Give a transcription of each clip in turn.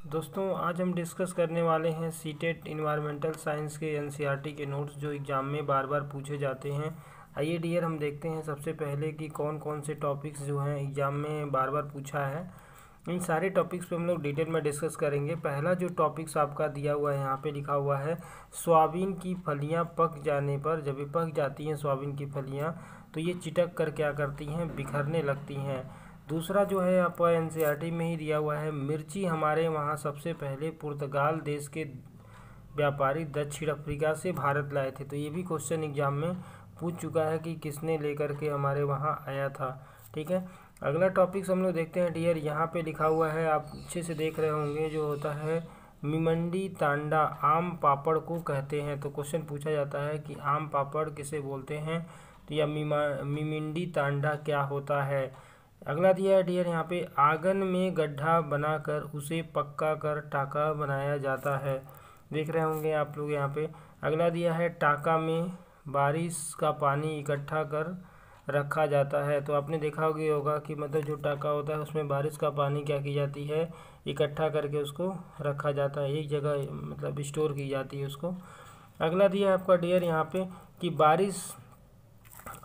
दोस्तों आज हम डिस्कस करने वाले हैं सीटेट इन्वायरमेंटल साइंस के एनसीईआरटी के नोट्स जो एग्ज़ाम में बार बार पूछे जाते हैं। आइए डियर हम देखते हैं सबसे पहले कि कौन कौन से टॉपिक्स जो हैं एग्ज़ाम में बार बार पूछा है। इन सारे टॉपिक्स पे हम लोग डिटेल में डिस्कस करेंगे। पहला जो टॉपिक्स आपका दिया हुआ है यहाँ पे लिखा हुआ है सोयाबीन की फलियाँ पक जाने पर, जब ये पक जाती हैं सोयाबीन की फलियाँ तो ये चिटक कर क्या करती हैं, बिखरने लगती हैं। दूसरा जो है आपका एनसीईआरटी में ही दिया हुआ है, मिर्ची हमारे वहाँ सबसे पहले पुर्तगाल देश के व्यापारी दक्षिण अफ्रीका से भारत लाए थे। तो ये भी क्वेश्चन एग्जाम में पूछ चुका है कि किसने लेकर के हमारे वहाँ आया था। ठीक है, अगला टॉपिक्स हम लोग देखते हैं डियर। यहाँ पे लिखा हुआ है, आप अच्छे से देख रहे होंगे, जो होता है मिमंडी तांडा आम पापड़ को कहते हैं। तो क्वेश्चन पूछा जाता है कि आम पापड़ किसे बोलते हैं, तो या मिमिंडी तांडा क्या होता है। अगला दिया है डियर यहाँ पे, आंगन में गड्ढा बनाकर उसे पक्का कर टाका बनाया जाता है। देख रहे होंगे आप लोग यहाँ पे। अगला दिया है, टाका में बारिश का पानी इकट्ठा कर रखा जाता है। तो आपने देखा होगा कि मतलब जो टाका होता है उसमें बारिश का पानी क्या की जाती है, इकट्ठा करके उसको रखा जाता है, एक जगह मतलब स्टोर की जाती है उसको। अगला दिया है आपका डियर यहाँ पे कि बारिश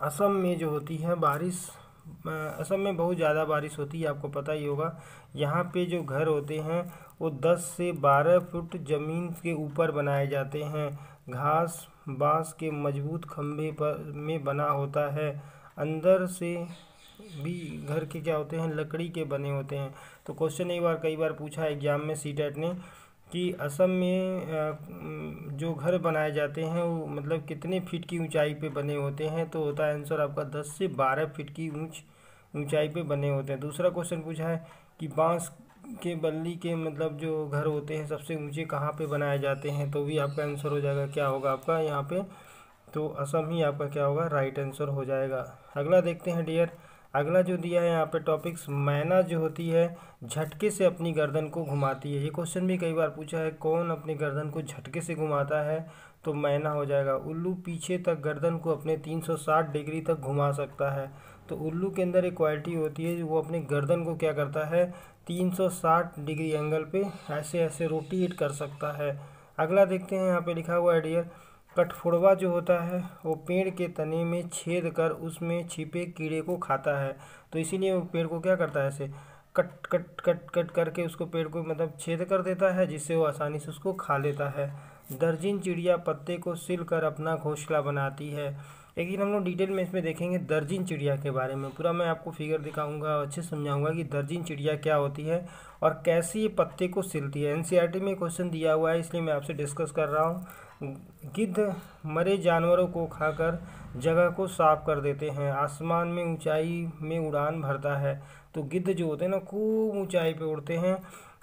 असम में जो होती है, बारिश असम में बहुत ज़्यादा बारिश होती है, आपको पता ही होगा। यहाँ पे जो घर होते हैं वो 10 से 12 फुट ज़मीन के ऊपर बनाए जाते हैं। घास बांस के मजबूत खंभे पर में बना होता है। अंदर से भी घर के क्या होते हैं, लकड़ी के बने होते हैं। तो क्वेश्चन एक बार कई बार पूछा है एग्जाम में सीटेट ने कि असम में जो घर बनाए जाते हैं वो मतलब कितने फीट की ऊंचाई पे बने होते हैं। तो होता है आंसर आपका 10 से 12 फीट की ऊंचाई पे बने होते हैं। दूसरा क्वेश्चन पूछा है कि बांस के बल्ली के मतलब जो घर होते हैं सबसे ऊंचे कहाँ पे बनाए जाते हैं। तो भी आपका आंसर हो जाएगा, क्या होगा आपका यहाँ पे, तो असम ही आपका क्या होगा, राइट आंसर हो जाएगा। अगला देखते हैं डियर। अगला जो दिया है यहाँ पे टॉपिक्स, मैना जो होती है झटके से अपनी गर्दन को घुमाती है। ये क्वेश्चन भी कई बार पूछा है, कौन अपनी गर्दन को झटके से घुमाता है, तो मैना हो जाएगा। उल्लू पीछे तक गर्दन को अपने 360 डिग्री तक घुमा सकता है। तो उल्लू के अंदर एक क्वालिटी होती है जो वो अपने गर्दन को क्या करता है, 360 डिग्री एंगल पे ऐसे ऐसे रोटेट कर सकता है। अगला देखते हैं, यहाँ पे लिखा हुआ है डियर, कठफोड़वा जो होता है वो पेड़ के तने में छेद कर उसमें छिपे कीड़े को खाता है। तो इसीलिए वो पेड़ को क्या करता है, ऐसे कट कट कट कट करके उसको पेड़ को मतलब छेद कर देता है, जिससे वो आसानी से उसको खा लेता है। दर्जन चिड़िया पत्ते को सिल कर अपना घोंसला बनाती है। लेकिन हम लोग डिटेल में इसमें देखेंगे दर्जन चिड़िया के बारे में। पूरा मैं आपको फिगर दिखाऊंगा और अच्छे से समझाऊंगा कि दर्जन चिड़िया क्या होती है और कैसे ये पत्ते को सिलती है। एनसीईआरटी में क्वेश्चन दिया हुआ है इसलिए मैं आपसे डिस्कस कर रहा हूँ। गिद्ध मरे जानवरों को खाकर जगह को साफ कर देते हैं। आसमान में ऊंचाई में उड़ान भरता है। तो गिद्ध जो होते हैं ना खूब ऊंचाई पे उड़ते हैं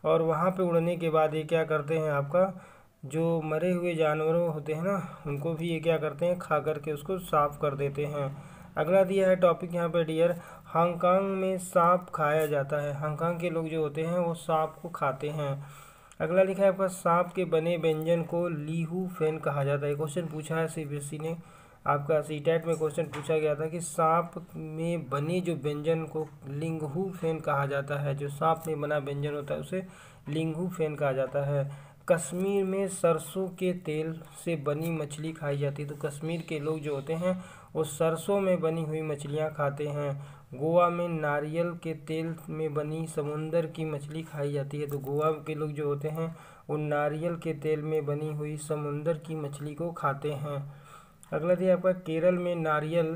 और वहाँ पे उड़ने के बाद ये क्या करते हैं, आपका जो मरे हुए जानवरों होते हैं ना उनको भी ये क्या करते हैं, खा करके उसको साफ कर देते हैं। अगला दिया है टॉपिक यहाँ पे डियर, हांगकांग में सांप खाया जाता है। हांगकांग के लोग जो होते हैं वो सांप को खाते हैं। अगला लिखा है आपका, सांप के बने व्यंजन को लीहू फेन कहा जाता है। क्वेश्चन पूछा है सीबीएसई ने, आपका सीटेट में क्वेश्चन पूछा गया था कि सांप में बने जो व्यंजन को लिंगहू फेन कहा जाता है। जो सांप में बना व्यंजन होता है उसे लिंगहू फेन कहा जाता है। कश्मीर में सरसों के तेल से बनी मछली खाई जाती है। तो कश्मीर के लोग जो होते हैं वो सरसों में बनी हुई मछलियाँ खाते हैं। गोवा में नारियल के तेल में बनी समुंदर की मछली खाई जाती है। तो गोवा के लोग जो होते हैं वो नारियल के तेल में बनी हुई समुंदर की मछली को खाते हैं। अगला दिया आपका, केरल में नारियल,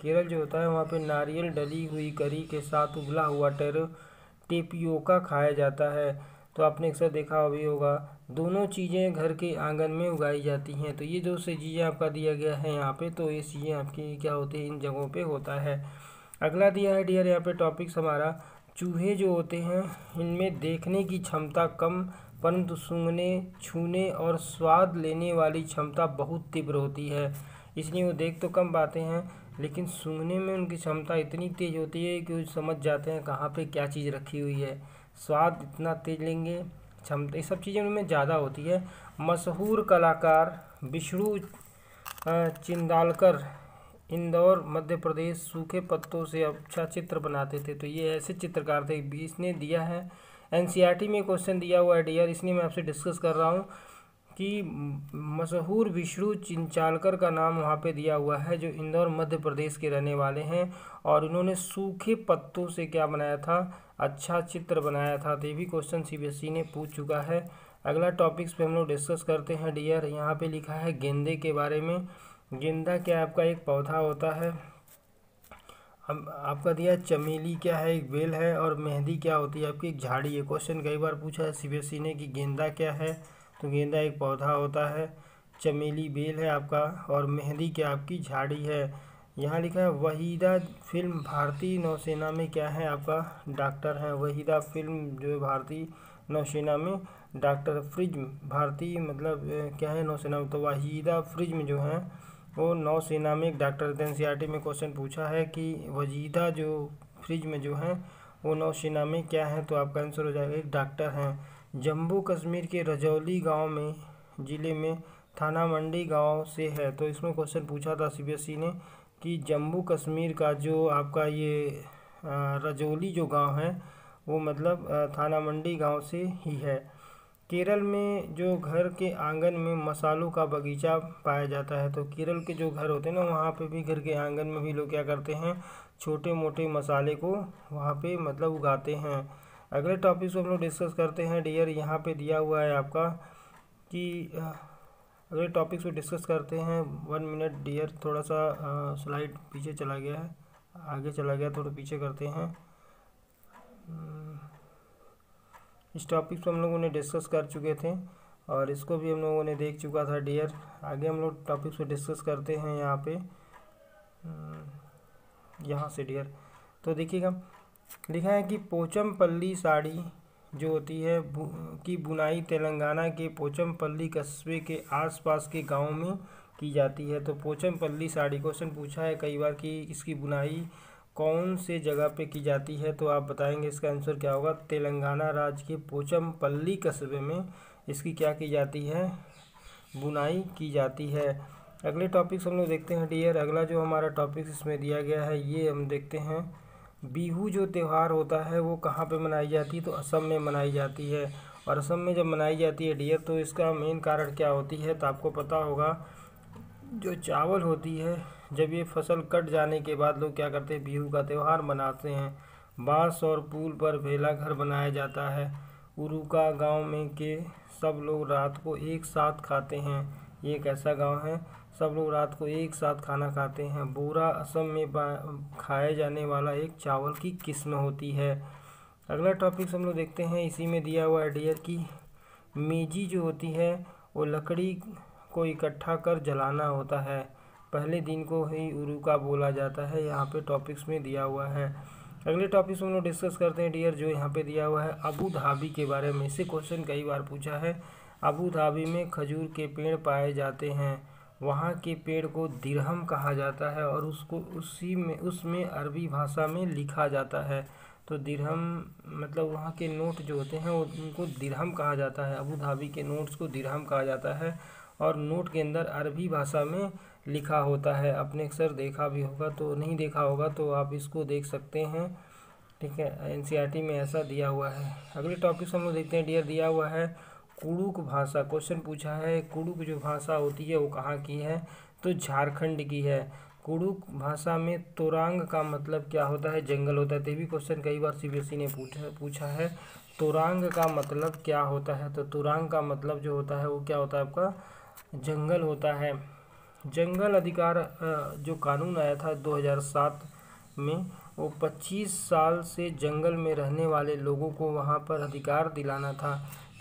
केरल जो होता है वहाँ पे नारियल डली हुई करी के साथ उबला हुआ टेपियोका खाया जाता है। तो आपने अक्सर देखा भी होगा, दोनों चीज़ें घर के आंगन में उगाई जाती हैं। तो ये जो से चीज़ें आपका दिया गया है यहाँ पे, तो ये चीज़ें आपकी क्या होती है, इन जगहों पे होता है। अगला दिया है डियर यहाँ पे टॉपिक्स हमारा, चूहे जो होते हैं इनमें देखने की क्षमता कम परंतु सूंघने छूने और स्वाद लेने वाली क्षमता बहुत तीव्र होती है। इसलिए वो देख तो कम पाते हैं लेकिन सूंघने में उनकी क्षमता इतनी तेज होती है कि वो समझ जाते हैं कहाँ पे क्या चीज़ रखी हुई है। स्वाद इतना तेज लेंगे, क्षमता, ये सब चीज़ें उनमें ज़्यादा होती है। मशहूर कलाकार विष्णु चिंदालकर इंदौर मध्य प्रदेश सूखे पत्तों से अच्छा चित्र बनाते थे। तो ये ऐसे चित्रकार थे, इसने दिया है एनसीईआरटी में क्वेश्चन दिया हुआ है डियर, इसलिए मैं आपसे डिस्कस कर रहा हूँ कि मशहूर विष्णु चिंचालकर का नाम वहाँ पे दिया हुआ है, जो इंदौर मध्य प्रदेश के रहने वाले हैं, और इन्होंने सूखे पत्तों से क्या बनाया था, अच्छा चित्र बनाया था। तो ये भी क्वेश्चन सीबीएसई ने पूछ चुका है। अगला टॉपिक्स पे हम लोग डिस्कस करते हैं डियर। यहाँ पे लिखा है गेंदे के बारे में। गेंदा क्या आपका एक पौधा होता है। अब आपका दिया चमेली क्या है, एक बेल है, और मेहंदी क्या होती है आपकी, एक झाड़ी है। क्वेश्चन कई बार पूछा है सीबीएसई ने कि गेंदा क्या है, तो गेंदा एक पौधा होता है, चमेली बेल है आपका, और मेहंदी क्या आपकी झाड़ी है। यहाँ लिखा है वहीदा फिल्म भारतीय नौसेना में क्या है आपका, डॉक्टर है। वहीदा फिल्म जो है भारतीय नौसेना में डॉक्टर। फ्रिज्म भारतीय मतलब क्या है नौसेना में, तो वहीदा फ्रिज्म जो है वो नौसेना में एक डॉक्टर। एनसीईआरटी में क्वेश्चन पूछा है कि वजीदा जो फ्रिज्म जो है वो नौसेना में क्या है, तो आपका आंसर हो जाएगा एक डॉक्टर हैं। जम्मू कश्मीर के रजौली गांव में ज़िले में थाना मंडी गांव से है, तो इसमें क्वेश्चन पूछा था सीबीएसई ने कि जम्मू कश्मीर का जो आपका ये रजौली जो गांव है वो मतलब थाना मंडी गांव से ही है। केरल में जो घर के आंगन में मसालों का बगीचा पाया जाता है, तो केरल के जो घर होते हैं ना वहाँ पे भी घर के आंगन में भी लोग क्या करते हैं, छोटे मोटे मसाले को वहाँ पे मतलब उगाते हैं। अगले टॉपिक को हम लोग डिस्कस करते हैं डियर। यहाँ पे दिया हुआ है आपका कि अगले टॉपिक को डिस्कस करते हैं। 1 मिनट डियर, थोड़ा सा स्लाइड पीछे चला गया है, आगे चला गया, थोड़ा पीछे करते हैं। इस टॉपिक को हम लोगों ने डिस्कस कर चुके थे और इसको भी हम लोगों ने देख चुका था डियर। आगे हम लोग टॉपिक को डिस्कस करते हैं यहाँ पे, यहाँ से डियर। तो देखिएगा लिखा है कि पोचमपल्ली साड़ी जो होती है की बुनाई तेलंगाना के पोचमपल्ली कस्बे के आसपास के गाँव में की जाती है। तो पोचमपल्ली साड़ी क्वेश्चन पूछा है कई बार कि इसकी बुनाई कौन से जगह पे की जाती है, तो आप बताएंगे इसका आंसर क्या होगा। तेलंगाना राज्य के पोचमपल्ली कस्बे में इसकी क्या की जाती है, बुनाई की जाती है। अगले टॉपिक्स हम लोग देखते हैं डियर। अगला जो हमारा टॉपिक इसमें दिया गया है ये हम देखते हैं। बिहू जो त्यौहार होता है वो कहाँ पे मनाई जाती है, तो असम में मनाई जाती है। और असम में जब मनाई जाती है डियर तो इसका मेन कारण क्या होती है, तो आपको पता होगा जो चावल होती है, जब ये फसल कट जाने के बाद लोग क्या करते हैं, बिहू का त्यौहार मनाते हैं। बांस और पुल पर भेला घर बनाया जाता है। उरुका गांव में के सब लोग रात को एक साथ खाते हैं। ये एक ऐसा गांव है, सब लोग रात को एक साथ खाना खाते हैं। बोरा असम में खाए जाने वाला एक चावल की किस्म होती है। अगला टॉपिक हम लोग देखते हैं, इसी में दिया हुआ है डियर की मेजी जो होती है वो लकड़ी को इकट्ठा कर जलाना होता है। पहले दिन को ही उरुका बोला जाता है, यहाँ पे टॉपिक्स में दिया हुआ है। अगले टॉपिक्स में हम लोग डिस्कस करते हैं डियर, जो यहाँ पे दिया हुआ है अबू धाबी के बारे में। इससे क्वेश्चन कई बार पूछा है। अबू धाबी में खजूर के पेड़ पाए जाते हैं। वहाँ के पेड़ को दिरहम कहा जाता है और उसको उसमें अरबी भाषा में लिखा जाता है। तो दिरहम मतलब वहाँ के नोट जो होते हैं उनको दिरहम कहा जाता है। अबू धाबी के नोट्स को दिरहम कहा जाता है और नोट के अंदर अरबी भाषा में लिखा होता है। आपने अक्सर देखा भी होगा, तो नहीं देखा होगा तो आप इसको देख सकते हैं, ठीक है। एनसीईआरटी में ऐसा दिया हुआ है। अगले टॉपिक हम लोग देखते हैं डियर, दिया हुआ है कुड़ुक भाषा। क्वेश्चन पूछा है कुड़ुक जो भाषा होती है वो कहाँ की है, तो झारखंड की है। कुड़ुक भाषा में तोरांग का मतलब क्या होता है, जंगल होता है। तो भी क्वेश्चन कई बार सीबीएसई ने पूछा है तोरांग का मतलब क्या होता है, तो तोरांग का मतलब जो होता है वो क्या होता है आपका, जंगल होता है। जंगल अधिकार जो कानून आया था 2007 में, वो 25 साल से जंगल में रहने वाले लोगों को वहाँ पर अधिकार दिलाना था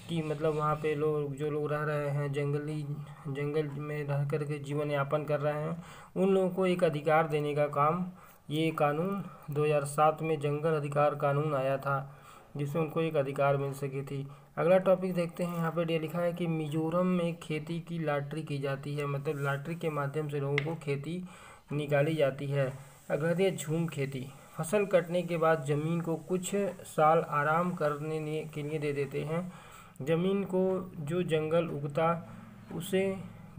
कि मतलब वहाँ पे लोग जो लोग रह रहे हैं जंगल में रह कर के जीवन यापन कर रहे हैं, उन लोगों को एक अधिकार देने का काम ये कानून 2007 में जंगल अधिकार कानून आया था, जिसमें उनको एक अधिकार मिल सकी थी। अगला टॉपिक देखते हैं। यहाँ पे लिखा है कि मिजोरम में खेती की लॉटरी की जाती है, मतलब लॉटरी के माध्यम से लोगों को खेती निकाली जाती है। अगला दिया झूम खेती। फसल कटने के बाद ज़मीन को कुछ साल आराम करने के लिए दे देते हैं। ज़मीन को जो जंगल उगता उसे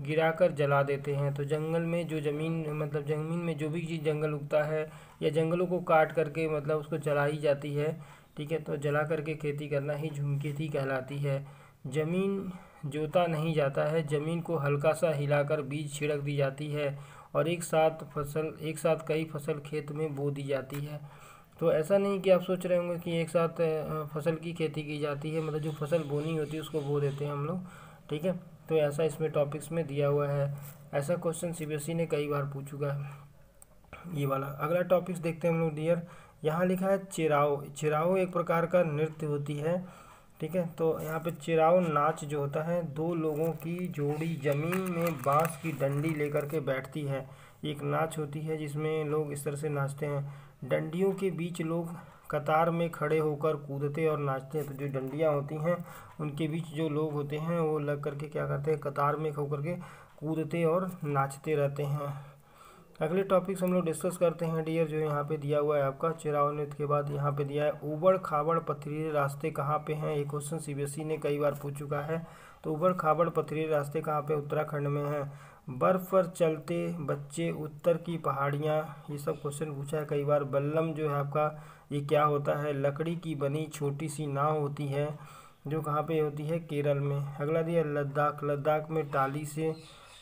गिराकर जला देते हैं। तो जंगल में जो ज़मीन मतलब ज़मीन में जो भी चीज़ जंगल उगता है या जंगलों को काट करके मतलब उसको जलाई जाती है, ठीक है। तो जला करके खेती करना ही झूम खेती कहलाती है। ज़मीन जोता नहीं जाता है, ज़मीन को हल्का सा हिलाकर बीज छिड़क दी जाती है और एक साथ कई फसल खेत में बो दी जाती है। तो ऐसा नहीं कि आप सोच रहे होंगे कि एक साथ फसल की खेती की जाती है, मतलब जो फसल बोनी होती है उसको बो देते हैं हम लोग, ठीक है। तो ऐसा इसमें टॉपिक्स में दिया हुआ है। ऐसा क्वेश्चन सीबीएसई ने कई बार पूछ चुका है ये वाला। अगला टॉपिक्स देखते हैं हम लोग डियर। यहाँ लिखा है चिराओ। चिराओ एक प्रकार का नृत्य होती है, ठीक है। तो यहाँ पे चिराओ नाच जो होता है, दो लोगों की जोड़ी जमीन में बांस की डंडी लेकर के बैठती है। एक नाच होती है जिसमें लोग इस तरह से नाचते हैं। डंडियों के बीच लोग कतार में खड़े होकर कूदते और नाचते हैं। तो जो डंडियाँ होती हैं उनके बीच जो लोग होते हैं वो लग करके क्या करते हैं, कतार में होकर के कूदते और नाचते रहते हैं। अगले टॉपिक्स हम लोग डिस्कस करते हैं डियर। जो यहाँ पे दिया हुआ है आपका चिराओ नृत्य के बाद यहाँ पे दिया है ऊबड़ खाबड़ पथरीले रास्ते कहाँ पे हैं। ये क्वेश्चन सीबीएसई ने कई बार पूछ चुका है। तो ऊबड़ खाबड़ पथरीले रास्ते कहाँ पे, उत्तराखंड में हैं। बर्फ़ पर चलते बच्चे, उत्तर की पहाड़ियाँ, ये सब क्वेश्चन पूछा है कई बार। बल्लम जो है आपका ये क्या होता है, लकड़ी की बनी छोटी सी नाव होती है जो कहाँ पे होती है, केरल में। अगला दिया लद्दाख। लद्दाख में टाली से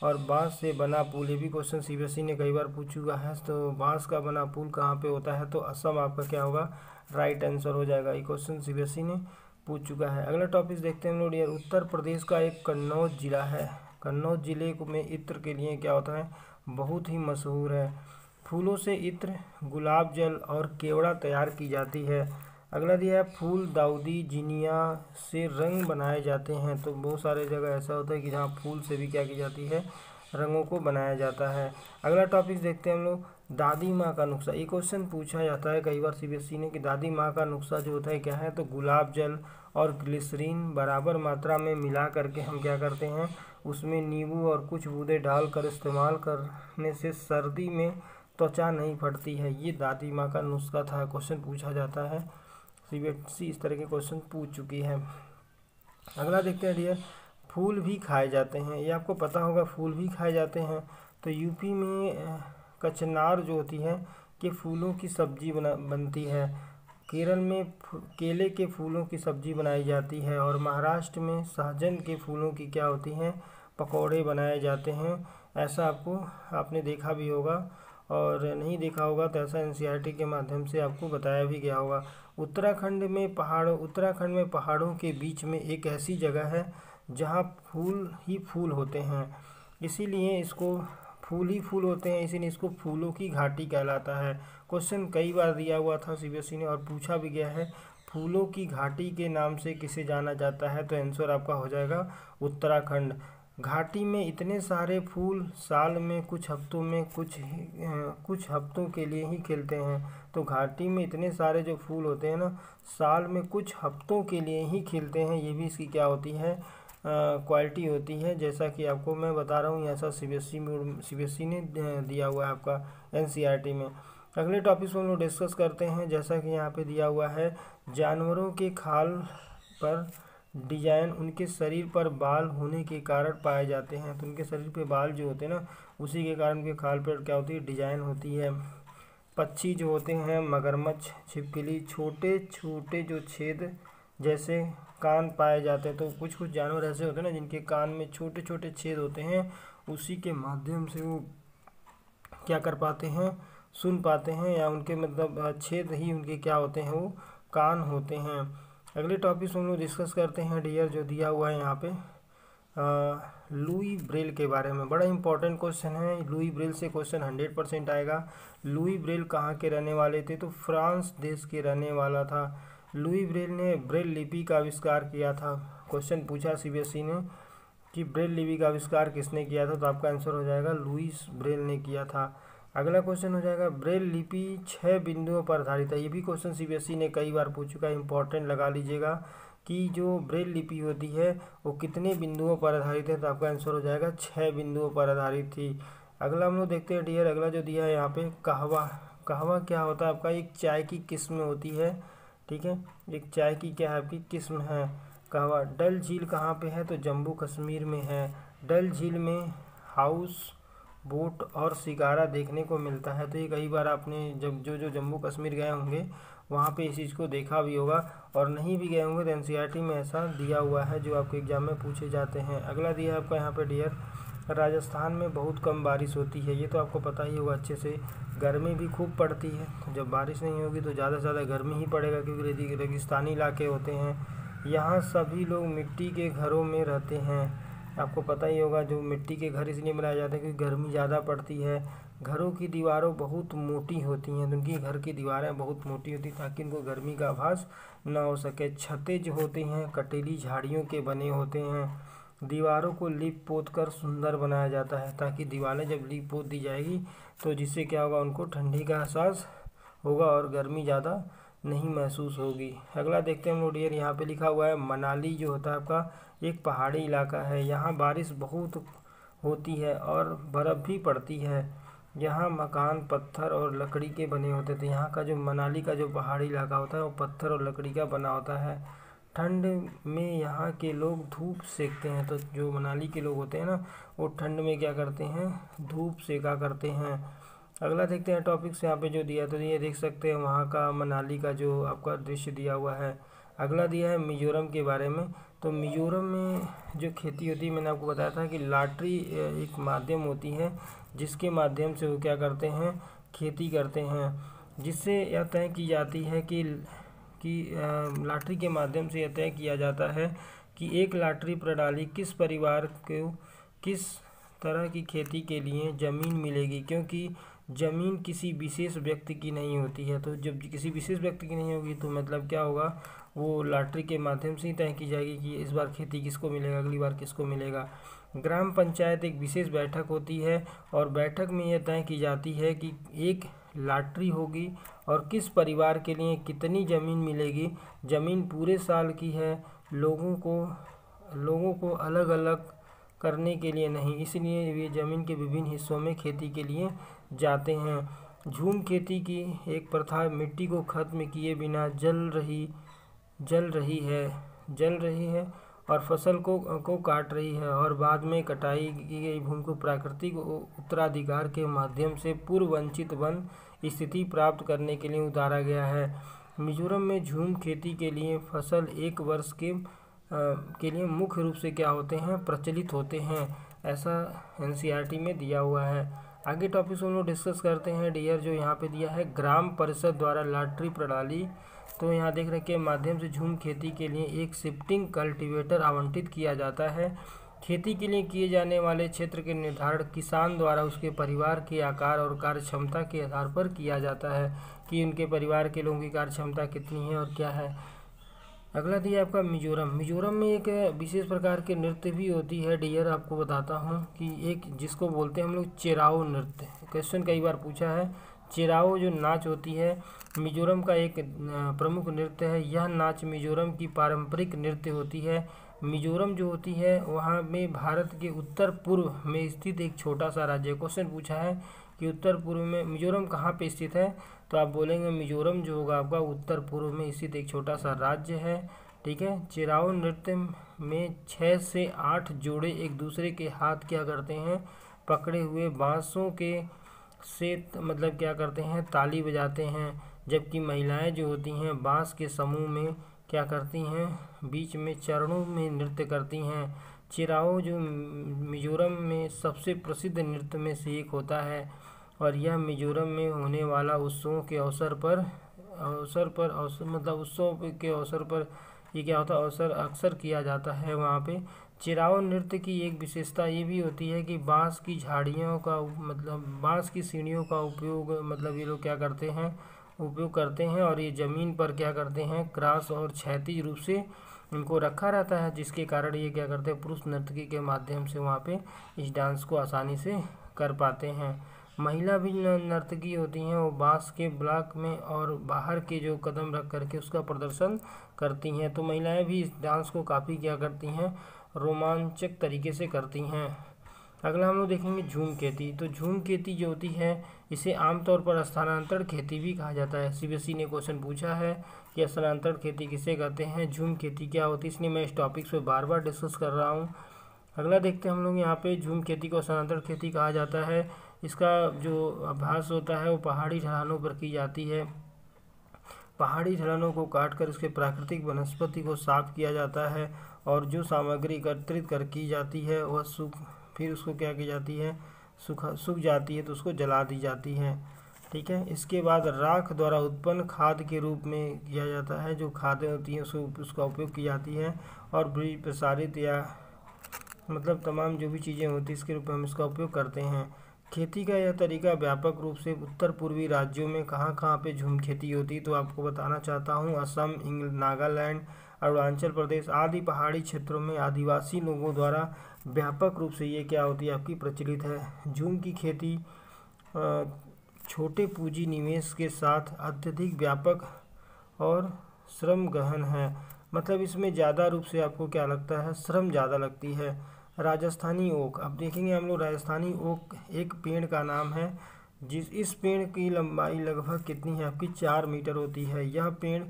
और बांस से बना पुल, ये भी क्वेश्चन सीबीएसई ने कई बार पूछ चुका है। तो बांस का बना पुल कहाँ पे होता है, तो असम आपका क्या होगा, राइट आंसर हो जाएगा। ये क्वेश्चन सीबीएसई ने पूछ चुका है। अगला टॉपिक देखते हैं हम लोग यार। उत्तर प्रदेश का एक कन्नौज जिला है। कन्नौज जिले में इत्र के लिए क्या होता है, बहुत ही मशहूर है। फूलों से इत्र, गुलाब जल और केवड़ा तैयार की जाती है। अगला दिया है फूल दाऊदी जिनिया से रंग बनाए जाते हैं। तो बहुत सारे जगह ऐसा होता है कि जहाँ फूल से भी क्या की जाती है, रंगों को बनाया जाता है। अगला टॉपिक देखते हैं हम लोग, दादी माँ का नुस्खा। ये क्वेश्चन पूछा जाता है कई बार सीबीएसई ने कि दादी माँ का नुस्खा जो होता है क्या है, तो गुलाब जल और ग्लिसरीन बराबर मात्रा में मिला करके हम क्या करते हैं, उसमें नींबू और कुछ बूंदे डालकर इस्तेमाल करने से सर्दी में त्वचा नहीं फटती है। ये दादी माँ का नुस्खा था, क्वेश्चन पूछा जाता है। सीबीएसई इस तरह के क्वेश्चन पूछ चुकी है। अगला देखते हैं डियर, फूल भी खाए जाते हैं। ये आपको पता होगा, फूल भी खाए जाते हैं। तो यूपी में कचनार जो होती है कि फूलों की सब्जी बनती है। केरल में केले के फूलों की सब्जी बनाई जाती है और महाराष्ट्र में सहजन के फूलों की क्या होती हैं, पकौड़े बनाए जाते हैं। ऐसा आपने देखा भी होगा, और नहीं देखा होगा तो ऐसा एनसीईआरटी के माध्यम से आपको बताया भी गया होगा। उत्तराखंड में पहाड़ों के बीच में एक ऐसी जगह है जहाँ फूल ही फूल होते हैं, इसीलिए इसको फूल ही फूल होते हैं, इसीलिए इसको फूलों की घाटी कहलाता है। क्वेश्चन कई बार दिया हुआ था सीबीएसई ने और पूछा भी गया है, फूलों की घाटी के नाम से किसे जाना जाता है, तो आंसर आपका हो जाएगा उत्तराखंड। घाटी में इतने सारे फूल साल में कुछ हफ्तों के लिए ही खिलते हैं। तो घाटी में इतने सारे जो फूल होते हैं ना, साल में कुछ हफ्तों के लिए ही खिलते हैं। ये भी इसकी क्या होती है, क्वालिटी होती है, जैसा कि आपको मैं बता रहा हूँ। ऐसा सीबीएसई ने दिया हुआ है आपका एनसीईआरटी में। अगले टॉपिक को हम लोग डिस्कस करते हैं। जैसा कि यहाँ पे दिया हुआ है, जानवरों के खाल पर डिजाइन उनके शरीर पर बाल होने के कारण पाए जाते हैं। तो उनके शरीर पे बाल जो होते हैं ना, उसी के कारण उनके खाल पर क्या होती है, डिजाइन होती है। पक्षी जो होते हैं, मगरमच्छ, छिपकली, छोटे छोटे जो छेद जैसे कान पाए जाते हैं। तो कुछ कुछ जानवर ऐसे होते हैं ना जिनके कान में छोटे छोटे छेद होते हैं, उसी के माध्यम से वो क्या कर पाते हैं, सुन पाते हैं, या उनके मतलब छेद ही उनके क्या होते हैं, वो कान होते हैं। अगले टॉपिक हम लोग डिस्कस करते हैं डियर, जो दिया हुआ है यहाँ पे लुई ब्रेल के बारे में। बड़ा इंपॉर्टेंट क्वेश्चन है। लुई ब्रेल से क्वेश्चन 100% आएगा। लुई ब्रेल कहाँ के रहने वाले थे, तो फ्रांस देश के रहने वाला था। लुई ब्रेल ने ब्रेल लिपि का आविष्कार किया था। क्वेश्चन पूछा सीबीएसई ने कि ब्रेल लिपि का आविष्कार किसने किया था, तो आपका आंसर हो जाएगा लुईस ब्रेल ने किया था। अगला क्वेश्चन हो जाएगा, ब्रेल लिपि 6 बिंदुओं पर आधारित है। ये भी क्वेश्चन सीबीएसई ने कई बार पूछ चुका है, इंपॉर्टेंट लगा लीजिएगा कि जो ब्रेल लिपि होती है वो कितने बिंदुओं पर आधारित है, तो आपका आंसर हो जाएगा 6 बिंदुओं पर आधारित थी। अगला हम लोग देखते हैं डियर, अगला जो दिया है यहाँ पे कहवा। कहवा क्या होता है आपका, एक चाय की किस्म होती है, ठीक है, एक चाय की क्या है आपकी किस्म है कहवा। डल झील कहाँ पे है, तो जम्मू कश्मीर में है। डल झील में हाउस बोट और शिकारा देखने को मिलता है। तो ये कई बार आपने जब जो जम्मू कश्मीर गए होंगे वहाँ पे इस चीज़ को देखा भी होगा, और नहीं भी गए होंगे तो एनसीईआरटी में ऐसा दिया हुआ है जो आपके एग्जाम में पूछे जाते हैं। अगला दिया है आपका यहाँ पे डियर, राजस्थान में बहुत कम बारिश होती है। ये तो आपको पता ही होगा अच्छे से। गर्मी भी खूब पड़ती है, तो जब बारिश नहीं होगी तो ज़्यादा से ज़्यादा गर्मी ही पड़ेगा, क्योंकि रेगिस्तानी इलाके होते हैं। यहाँ सभी लोग मिट्टी के घरों में रहते हैं। आपको पता ही होगा, जो मिट्टी के घर इसलिए बनाए जाते हैं क्योंकि गर्मी ज़्यादा पड़ती है। घरों की दीवारों बहुत मोटी होती हैं, तो उनकी घर की दीवारें बहुत मोटी होती हैं ताकि इनको गर्मी का आभास ना हो सके। छतें जो होती हैं कटीली झाड़ियों के बने होते हैं। दीवारों को लीप पोत कर सुंदर बनाया जाता है, ताकि दीवारें जब लीप पोत दी जाएगी तो जिससे क्या होगा, उनको ठंडी का एहसास होगा और गर्मी ज़्यादा नहीं महसूस होगी। अगला देखते हैं हम लोग डियर, यहाँ पे लिखा हुआ है मनाली जो होता है आपका एक पहाड़ी इलाका है। यहाँ बारिश बहुत होती है और बर्फ़ भी पड़ती है। यहाँ मकान पत्थर और लकड़ी के बने होते थे। यहाँ का जो मनाली का जो पहाड़ी इलाका होता है वो पत्थर और लकड़ी का बना होता है। ठंड में यहाँ के लोग धूप सेकते हैं। तो जो मनाली के लोग होते हैं ना, वो ठंड में क्या करते हैं, धूप सेका करते हैं। अगला देखते हैं टॉपिक्स यहाँ पे जो दिया, तो ये देख सकते हैं वहाँ का मनाली का जो आपका दृश्य दिया हुआ है। अगला दिया है मिजोरम के बारे में। तो मिजोरम में जो खेती होती है, मैंने आपको बताया था कि लॉटरी एक माध्यम होती है जिसके माध्यम से वो क्या करते हैं, खेती करते हैं, जिससे यह तय की जाती है कि लॉटरी के माध्यम से यह तय किया जाता है कि एक लॉटरी प्रणाली किस परिवार को किस तरह की खेती के लिए ज़मीन मिलेगी, क्योंकि ज़मीन किसी विशेष व्यक्ति की नहीं होती है। तो जब किसी विशेष व्यक्ति की नहीं होगी तो मतलब क्या होगा, वो लॉटरी के माध्यम से ही तय की जाएगी कि इस बार खेती किसको मिलेगा, अगली बार किसको मिलेगा। ग्राम पंचायत एक विशेष बैठक होती है और बैठक में यह तय की जाती है कि एक लॉटरी होगी और किस परिवार के लिए कितनी ज़मीन मिलेगी। ज़मीन पूरे साल की है, लोगों को अलग अलग करने के लिए नहीं, इसलिए वे ज़मीन के विभिन्न हिस्सों में खेती के लिए जाते हैं। झूम खेती की एक प्रथा मिट्टी को खत्म किए बिना जल रही है और फसल को काट रही है, और बाद में कटाई की गई भूमि को प्राकृतिक उत्तराधिकार के माध्यम से पूर्व वंचित वन स्थिति प्राप्त करने के लिए उतारा गया है। मिजोरम में झूम खेती के लिए फसल एक वर्ष के लिए मुख्य रूप से क्या होते हैं, प्रचलित होते हैं। ऐसा एनसीईआरटी में दिया हुआ है। आगे टॉपिक हम लोग डिस्कस करते हैं डियर, जो यहाँ पे दिया है ग्राम परिषद द्वारा लॉटरी प्रणाली। तो यहाँ देख रहे के माध्यम से झूम खेती के लिए एक शिफ्टिंग कल्टीवेटर आवंटित किया जाता है। खेती के लिए किए जाने वाले क्षेत्र के निर्धारण किसान द्वारा उसके परिवार के आकार और कार्यक्षमता के आधार पर किया जाता है कि उनके परिवार के लोगों की कार्यक्षमता कितनी है और क्या है। अगला दिया आपका मिजोरम। मिजोरम में एक विशेष प्रकार के नृत्य भी होती है डियर, आपको बताता हूँ कि एक जिसको बोलते हैं हम लोग चेराओ नृत्य। क्वेश्चन कई बार पूछा है। चेराओ जो नाच होती है मिजोरम का एक प्रमुख नृत्य है। यह नाच मिजोरम की पारंपरिक नृत्य होती है। मिजोरम जो होती है वहाँ में भारत के उत्तर पूर्व में स्थित एक छोटा सा राज्य। क्वेश्चन पूछा है कि उत्तर पूर्व में मिजोरम कहाँ पे स्थित है, तो आप बोलेंगे मिजोरम जो होगा आपका उत्तर पूर्व में स्थित एक छोटा सा राज्य है। ठीक है। चेराओ नृत्य में 6 से 8 जोड़े एक दूसरे के हाथ क्या करते हैं, पकड़े हुए बांसों के से मतलब क्या करते हैं, ताली बजाते हैं, जबकि महिलाएं जो होती हैं बांस के समूह में क्या करती हैं, बीच में चरणों में नृत्य करती हैं। चेराओ जो मिजोरम में सबसे प्रसिद्ध नृत्य में से एक होता है और यह मिजोरम में होने वाला उत्सवों के अवसर पर ये क्या होता है, अवसर अक्सर किया जाता है वहाँ पे। चेराओ नृत्य की एक विशेषता ये भी होती है कि बांस की झाड़ियों का मतलब बांस की सीढ़ियों का उपयोग मतलब ये लोग क्या करते हैं, उपयोग करते हैं और ये ज़मीन पर क्या करते हैं, क्रॉस और क्षैतिज रूप से इनको रखा रहता है, जिसके कारण ये क्या करते हैं, पुरुष नर्तकी के माध्यम से वहाँ पे इस डांस को आसानी से कर पाते हैं। महिला भी नर्तकी होती हैं, वो बांस के ब्लॉक में और बाहर के जो कदम रख करके उसका प्रदर्शन करती हैं। तो महिलाएं भी इस डांस को काफ़ी क्या करती हैं, रोमांचक तरीके से करती हैं। अगला हम लोग देखेंगे झूम खेती। तो झूम खेती जो होती है इसे आमतौर पर स्थानांतरण खेती भी कहा जाता है। सीबीएसई ने क्वेश्चन पूछा है कि स्थानांतरण खेती किसे कहते हैं, झूम खेती क्या होती है, इसलिए मैं इस टॉपिक पे बार बार डिस्कस कर रहा हूँ। अगला देखते हैं हम लोग यहाँ पे झूम खेती को स्थानांतरण खेती कहा जाता है। इसका जो अभ्यास होता है वो पहाड़ी ढलानों पर की जाती है। पहाड़ी ढलानों को काटकर उसके प्राकृतिक वनस्पति को साफ किया जाता है और जो सामग्री एकत्रित कर की जाती है वह फिर उसको क्या की जाती है, सूख जाती है तो उसको जला दी जाती है। ठीक है। इसके बाद राख द्वारा उत्पन्न खाद के रूप में किया जाता है, जो खादें होती हैं उसका उपयोग की जाती है और बीज प्रसारित या मतलब तमाम जो भी चीज़ें होती हैं इसके रूप में हम इसका उपयोग करते हैं। खेती का यह तरीका व्यापक रूप से उत्तर पूर्वी राज्यों में कहाँ कहाँ पे झूम खेती होती है तो आपको बताना चाहता हूँ। असम, नागालैंड, अरुणाचल प्रदेश आदि पहाड़ी क्षेत्रों में आदिवासी लोगों द्वारा व्यापक रूप से ये क्या होती है आपकी प्रचलित है। झूम की खेती छोटे पूंजी निवेश के साथ अत्यधिक व्यापक और श्रम गहन है। मतलब इसमें ज़्यादा रूप से आपको क्या लगता है, श्रम ज़्यादा लगती है। राजस्थानी ओक, अब देखेंगे हम लोग राजस्थानी ओक एक पेड़ का नाम है इस पेड़ की लंबाई लगभग कितनी है आपकी 4 मीटर होती है। यह पेड़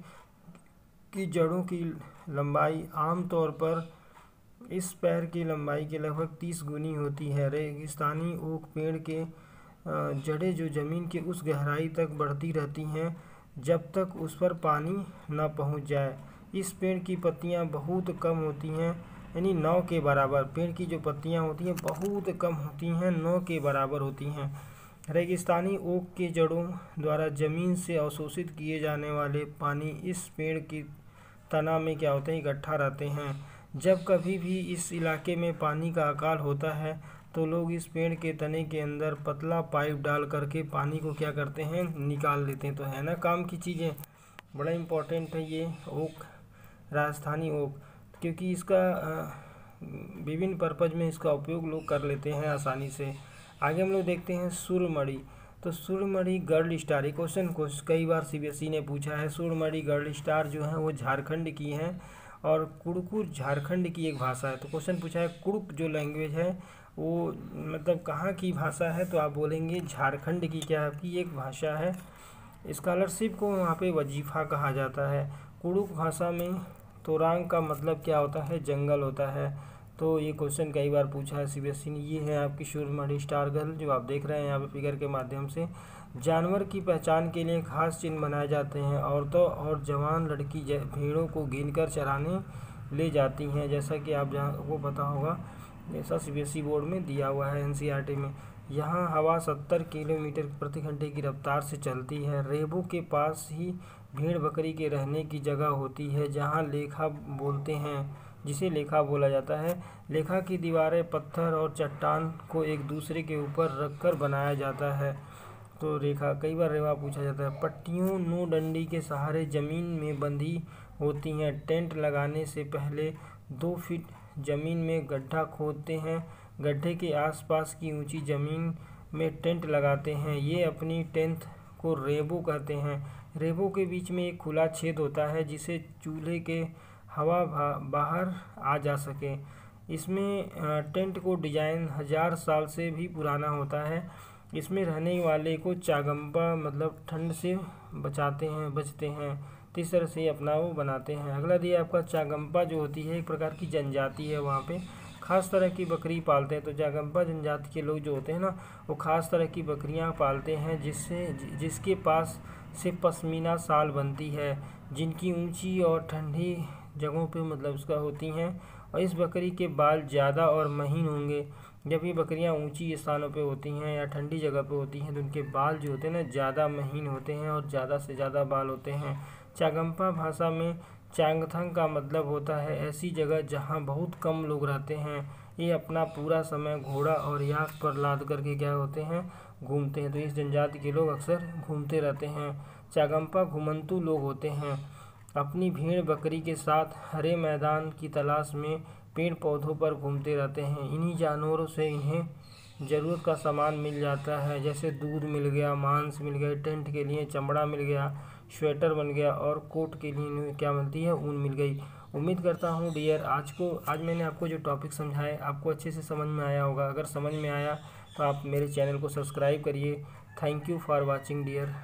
की जड़ों की लंबाई आमतौर पर इस पैर की लंबाई के लगभग 30 गुनी होती है। रेगिस्तानी ओक पेड़ के जड़ें जो ज़मीन के उस गहराई तक बढ़ती रहती हैं जब तक उस पर पानी न पहुंच जाए। इस पेड़ की पत्तियां बहुत कम होती हैं, यानी 9 के बराबर। पेड़ की जो पत्तियां होती हैं बहुत कम होती हैं, 9 के बराबर होती हैं। रेगिस्तानी ओक के जड़ों द्वारा ज़मीन से अवशोषित किए जाने वाले पानी इस पेड़ की तना में क्या होते हैं, इकट्ठा रहते हैं। जब कभी भी इस इलाके में पानी का अकाल होता है तो लोग इस पेड़ के तने के अंदर पतला पाइप डाल करके पानी को क्या करते हैं, निकाल लेते हैं। तो है ना काम की चीज़ें, बड़ा इम्पोर्टेंट है ये ओक, राजस्थानी ओक, क्योंकि इसका विभिन्न पर्पज में इसका उपयोग लोग कर लेते हैं आसानी से। आगे हम लोग देखते हैं सुरमड़ी। तो सुरमड़ी गर्ल स्टार, ये क्वेश्चन को कई बार सीबीएसई ने पूछा है। सुरमड़ी गर्ल स्टार जो है वो झारखंड की हैं और कुड़ुक झारखंड की एक भाषा है। तो क्वेश्चन पूछा है कुड़ुक जो लैंग्वेज है वो मतलब कहाँ की भाषा है, तो आप बोलेंगे झारखंड की क्या आपकी एक भाषा है। स्कॉलरशिप को वहाँ पे वजीफ़ा कहा जाता है। कुड़ुक भाषा में तोरांग का मतलब क्या होता है, जंगल होता है। तो ये क्वेश्चन कई बार पूछा है सीबीएसई ने। ये है आपकी सुरमड़ी स्टार गर्ल जो आप देख रहे हैं यहाँ पे फिगर के माध्यम से। जानवर की पहचान के लिए खास चिन्ह बनाए जाते हैं। औरतों और जवान लड़की भेड़ों को गिनकर चराने ले जाती हैं, जैसा कि आप वो पता होगा, ऐसा सीबीएसई बोर्ड में दिया हुआ है एनसीईआरटी में। यहाँ हवा 70 किलोमीटर प्रति घंटे की रफ्तार से चलती है। रेबो के पास ही भेड़ बकरी के रहने की जगह होती है जहाँ लेखा बोलते हैं, जिसे लेखा बोला जाता है। लेखा की दीवारें पत्थर और चट्टान को एक दूसरे के ऊपर रखकर बनाया जाता है। तो रेखा कई बार रेवा पूछा जाता है। पट्टियों नो डंडी के सहारे ज़मीन में बंधी होती हैं। टेंट लगाने से पहले 2 फीट ज़मीन में गड्ढा खोदते हैं। गड्ढे के आसपास की ऊंची ज़मीन में टेंट लगाते हैं। ये अपनी टेंट को रेबो कहते हैं। रेबो के बीच में एक खुला छेद होता है जिसे चूल्हे के हवा बाहर आ जा सके। इसमें टेंट को डिजाइन 1000 साल से भी पुराना होता है। इसमें रहने वाले को चागंपा मतलब ठंड से बचते हैं। तो इस तरह से अपना वो बनाते हैं। अगला दिया आपका चागंपा जो होती है एक प्रकार की जनजाति है, वहाँ पे खास तरह की बकरी पालते हैं। तो चागंपा जनजाति के लोग जो होते हैं ना वो खास तरह की बकरियाँ पालते हैं जिसके पास से पश्मीना शाल बनती है, जिनकी ऊंची और ठंडी जगहों पे मतलब उसका होती हैं। और इस बकरी के बाल ज़्यादा और महीन होंगे। जब ये बकरियां ऊंची स्थानों पे होती हैं या ठंडी जगह पे होती हैं तो उनके बाल जो होते हैं ना ज़्यादा महीन होते हैं और ज़्यादा से ज़्यादा बाल होते हैं। चागंपा भाषा में चांगथंग का मतलब होता है ऐसी जगह जहाँ बहुत कम लोग रहते हैं। ये अपना पूरा समय घोड़ा और याक पर लाद करके क्या होते हैं, घूमते हैं। तो इस जनजाति के लोग अक्सर घूमते रहते हैं। चागंपा घुमंतू लोग होते हैं। अपनी भेड़ बकरी के साथ हरे मैदान की तलाश में पेड़ पौधों पर घूमते रहते हैं। इन्हीं जानवरों से इन्हें ज़रूरत का सामान मिल जाता है, जैसे दूध मिल गया, मांस मिल गया, टेंट के लिए चमड़ा मिल गया, स्वेटर बन गया और कोट के लिए इन्हें क्या मिलती है, ऊन मिल गई। उम्मीद करता हूँ डियर आज मैंने आपको जो टॉपिक समझाए आपको अच्छे से समझ में आया होगा। अगर समझ में आया तो आप मेरे चैनल को सब्सक्राइब करिए। Thank you for watching dear.